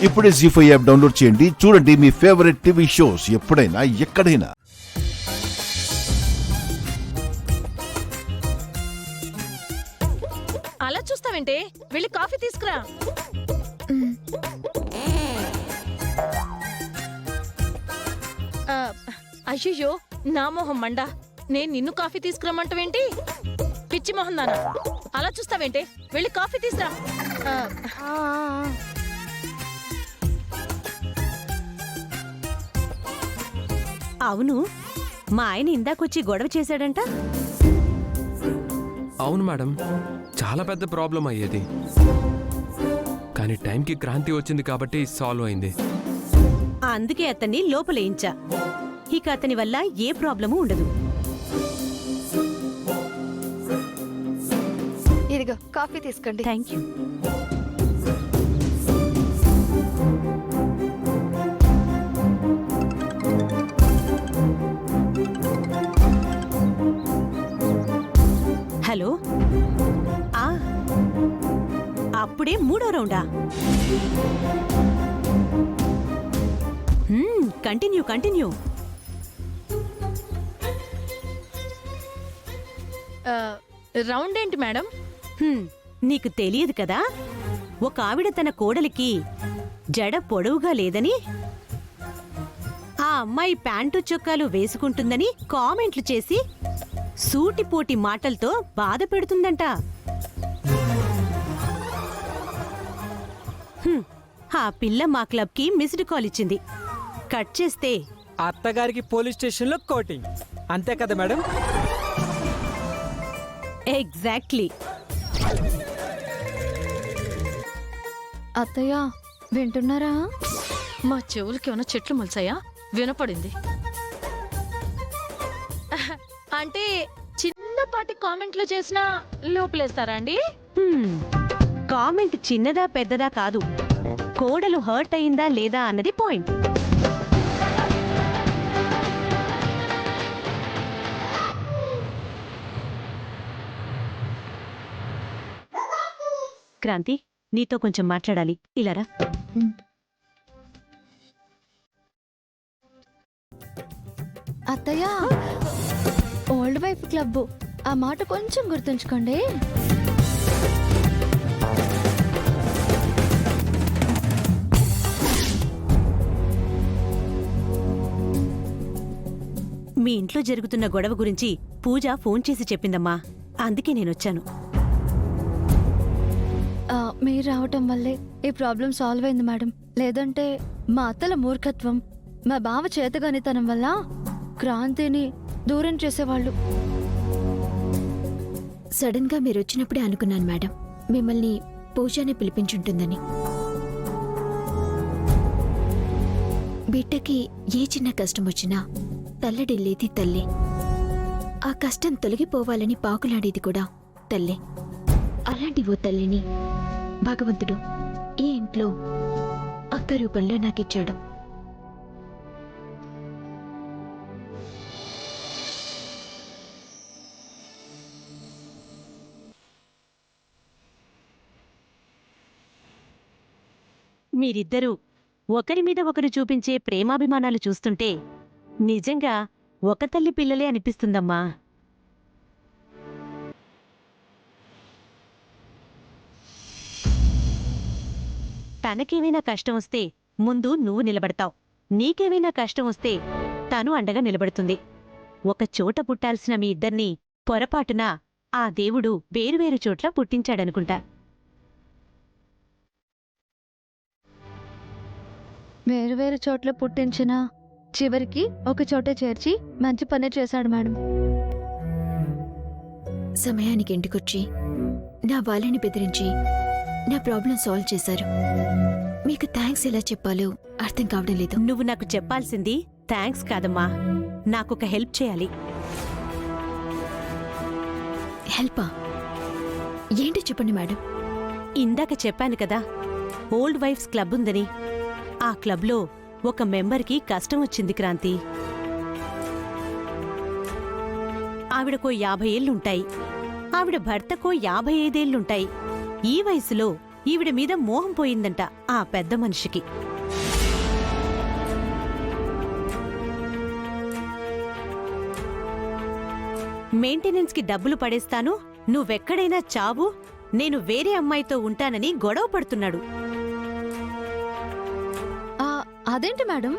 ఇప్పుడే జీ5 app download చేయండి. చూడండి మీ ఫేవరెట్ టీవీ షోస్ ఎప్పుడైనా ఎక్కడైనా. అలా చూస్తావేంటే, వెళ్ళి కాఫీ తీసుకురా. అయ్యయ్యో, నా మొహం మండా. నేను నిన్ను కాఫీ తీసుకురమ్మంటావేంటి? పిచ్చి మొహం దానా, అలా చూస్తావేంటే, వెళ్ళి కాఫీ తీసురా. అవును, మా ఆయన ఇందాకొచ్చి గొడవ చేశాడంట. అవును మేడం, చాలా పెద్ద ప్రాబ్లం అయ్యేది. కానీ టైంకి క్రాంతి వచ్చింది కాబట్టి సాల్వ్ అయింది. అందుకే అతన్ని లోపలేయించా. ఇక అతని వల్ల ఏ ప్రాబ్లము ఉండదు. ఇదిగో కాఫీ తీసుకోండి. Thank you. హలో. అప్పుడే 3వ రౌండా? Continue continue. రౌండ్ ఏంటి మేడం? నీకు తెలియదు కదా, ఒక ఆవిడ తన కోడలికి జడ పొడవుగా లేదని, ఆ అమ్మాయి ప్యాంటు చొక్కాలు వేసుకుంటుందని కామెంట్లు చేసి సూటిపోటి మాటలతో బాధ పెడుతుందంట. ఆ పిల్ల మా క్లబ్కి మిస్డ్ కాల్ ఇచ్చింది. కట్ చేస్తే అత్తగారికి పోలీస్ స్టేషన్లో కోటింగ్. అంతే కదా మేడం? ఎగ్జాక్ట్లీ. అత్తయ్య వింటున్నారా? మా చెవులకి ఏమైనా చెట్లు మొలిచాయా? వినపడింది. అంటే చిన్నపాటి కామెంట్లు చేసినా లోపలేస్తారా అండి? కామెంట్ చిన్నదా పెద్దదా కాదు, కోడలు హర్ట్ అయిందా లేదా అన్నది పాయింట్. క్రాంతి, నీతో కొంచెం మాట్లాడాలి. ఇలారా. అత్తయ్య, ఓల్డ్ వైఫ్ క్లబ్, ఆ మాట కొంచెం గుర్తుంచుకోండి. మీ ఇంట్లో జరుగుతున్న గొడవ గురించి పూజ ఫోన్ చేసి చెప్పిందమ్మా, అందుకే నేనొచ్చాను. మీరు రావటం వల్లే ఈ ప్రాబ్లం సాల్వ్ అయింది మేడం. లేదంటే మా అత్తల మూర్ఖత్వం, మా బావ చేతగానితనం వల్ల క్రాంతిని దూరం చేసేవాళ్ళు. సడన్ గా మీరు వచ్చినప్పుడే అనుకున్నాను మేడం, మిమ్మల్ని పూజని పిలిపించుంటుందని. బిడ్డకి ఏ చిన్న కష్టం వచ్చినా తల్లడిల్లేది తల్లే. ఆ కష్టం తొలగిపోవాలని పాకులాడేది కూడా తల్లే. అలాంటి ఓ తల్లిని భగవంతుడు ఈ ఇంట్లో అక్క రూపంలో నాకిచ్చాడు. మీరిద్దరూ ఒకరి మీద ఒకరు చూపించే ప్రేమాభిమానాలు చూస్తుంటే నిజంగా ఒక తల్లి పిల్లలే అనిపిస్తుందమ్మా. తనకేమైనా కష్టం వస్తే ముందు నువ్వు నిలబడతావు, నీకేమైనా కష్టం వస్తే తను అండగా నిలబడుతుంది. ఒక చోట పుట్టాల్సిన మీ ఇద్దర్నీ పొరపాటున ఆ దేవుడు వేరువేరు చోట్ల పుట్టించాడనుకుంటా. వేరు చోట్ల పుట్టించిన చివరికి ఒక చోటే చేర్చి మంచి పనే చేశాడు మేడం. సమయానికి ఇంటికొచ్చి నా వాళ్ళని బెదిరించి నా ప్రాబ్లం సాల్వ్ చేశారు. మీకు థ్యాంక్స్ ఎలా చెప్పాలో అర్థం కావడం లేదు. నువ్వు నాకు చెప్పాల్సింది థ్యాంక్స్ కాదమ్మా, నాకొక హెల్ప్ చేయాలి. హెల్పా? ఏంటి చెప్పండి మేడం. ఇందాక చెప్పాను కదా, ఓల్డ్ వైఫ్స్ క్లబ్ ఉందని. ఆ క్లబ్లో ఒక మెంబర్కి కష్టం వచ్చింది క్రాంతి. ఆవిడకో 50 ఏళ్లుంటాయి, ఆవిడ భర్తకో 55 ఏళ్లుంటాయి. ఈ వయసులో ఈవిడ మీద మోహం పోయిందంట ఆ పెద్ద మనిషికి. మెయింటెనెన్స్కి డబ్బులు పడేస్తాను, నువ్వెక్కడైనా చావు, నేను వేరే అమ్మాయితో ఉంటానని గొడవ పడుతున్నాడు. అదేంటి మేడం,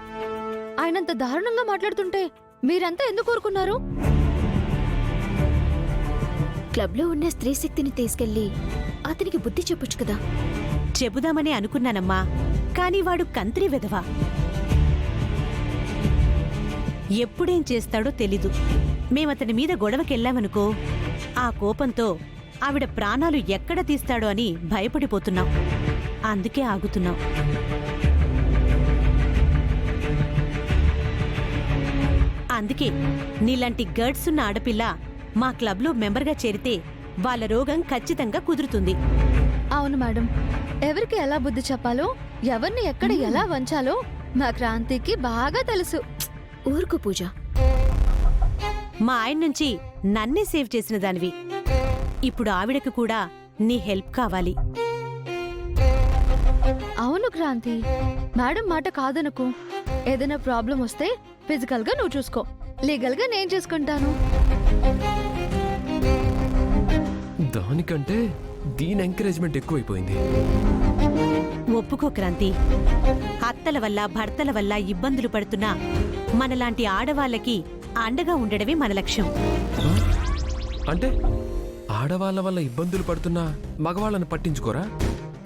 ఆయనంత దారుణంగా మాట్లాడుతుంటే మీరంతా ఎందుకు కోరుకున్నారు? క్లబ్లో ఉన్న స్త్రీ శక్తిని తీసుకెళ్లి అతనికి బుద్ధి చెప్పొచ్చు కదా. చెబుదామని అనుకున్నానమ్మా, కాని వాడు కంత్రి వెధవా. ఎప్పుడేం చేస్తాడో తెలీదు. మేమతని మీద గొడవకెళ్ళామనుకో, ఆ కోపంతో ఆవిడ ప్రాణాలు ఎక్కడ తీస్తాడో అని భయపడిపోతున్నాం. అందుకే ఆగుతున్నాం. అందుకే నీలాంటి గర్డ్స్ ఉన్న ఆడపిల్ల మా క్లబ్లో మెంబర్గా చేరితే వాళ్ళ రోగం ఖచ్చితంగా కుదురుతుంది. అవును మేడం, ఎవరికి ఎలా బుద్ధి చెప్పాలో, ఎవరిని ఎక్కడ ఎలా వంచాలో మా క్రాంతికి బాగా తెలుసు. ఊరుకు పూజ. మా ఆయన నుంచి నన్నే సేవ్ చేసిన దానివి. ఇప్పుడు ఆవిడకు కూడా నీ హెల్ప్ కావాలి. అవును క్రాంతి, మేడం మాట కాదనుకో. ఏదైనా ప్రాబ్లం వస్తే ఫిజికల్ గా నువ్వు చూసుకో, లీగల్ గా నేను చూసుకుంటాను. దానికంటే దీని ఎంకరేజ్మెంట్ ఎక్కువైపోయింది. ఒప్పుకో క్రాంతి. అత్తల వల్ల భర్తల వల్ల ఇబ్బందులు పడుతున్నా మనలాంటి ఆడవాళ్ళకి అండగా ఉండడమే మన లక్ష్యం. అంటే ఆడవాళ్ళ వల్ల ఇబ్బందులు పడుతున్నా మగవాళ్ళని పట్టించుకోరా?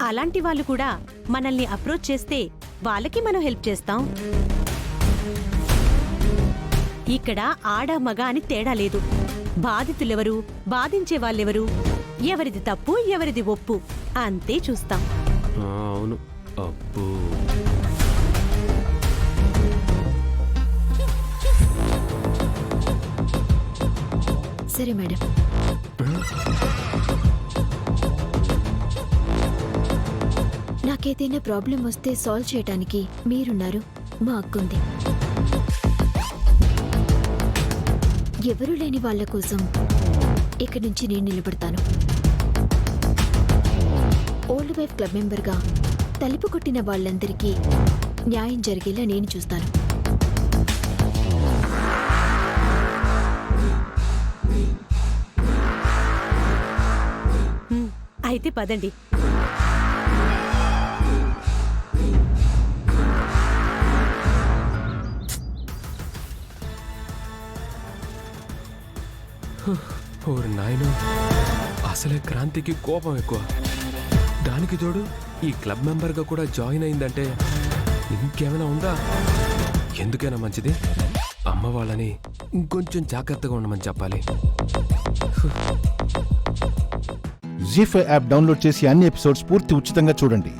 అలాంటి వాళ్ళు కూడా మనల్ని అప్రోచ్ చేస్తే వాళ్ళకి మనం హెల్ప్ చేస్తాం. ఇక్కడ ఆడ మగ అని తేడా లేదు. బాధితులెవరు, బాధించే వాళ్ళెవరు, ఎవరిది తప్పు ఎవరిది ఒప్పు అంతే చూస్తాం. అవును. అబ్బో, సరే మేడం. నాకేదైనా ప్రాబ్లం వస్తే సాల్వ్ చేయడానికి మీరున్నారు, మా అక్కుంది. ఎవరూ లేని వాళ్ళ కోసం ఇక్కడి నుంచి నేను నిలబడతాను. ఓల్డ్ వైఫ్ క్లబ్ మెంబర్గా తలుపు కొట్టిన వాళ్ళందరికీ న్యాయం జరిగేలా నేను చూస్తాను. అయితే పదండి. ఓరి నాయనో, అసలే క్రాంతికి కోపం ఎక్కువ. దానికి తోడు ఈ క్లబ్ మెంబర్గా కూడా జాయిన్ అయిందంటే ఇంకేమైనా ఉందా? ఎందుకైనా మంచిది అమ్మ వాళ్ళని ఇంకొంచెం జాగ్రత్తగా ఉండమని చెప్పాలి. జీ5 యాప్ డౌన్లోడ్ చేసి అన్ని ఎపిసోడ్స్ పూర్తి ఉచితంగా చూడండి.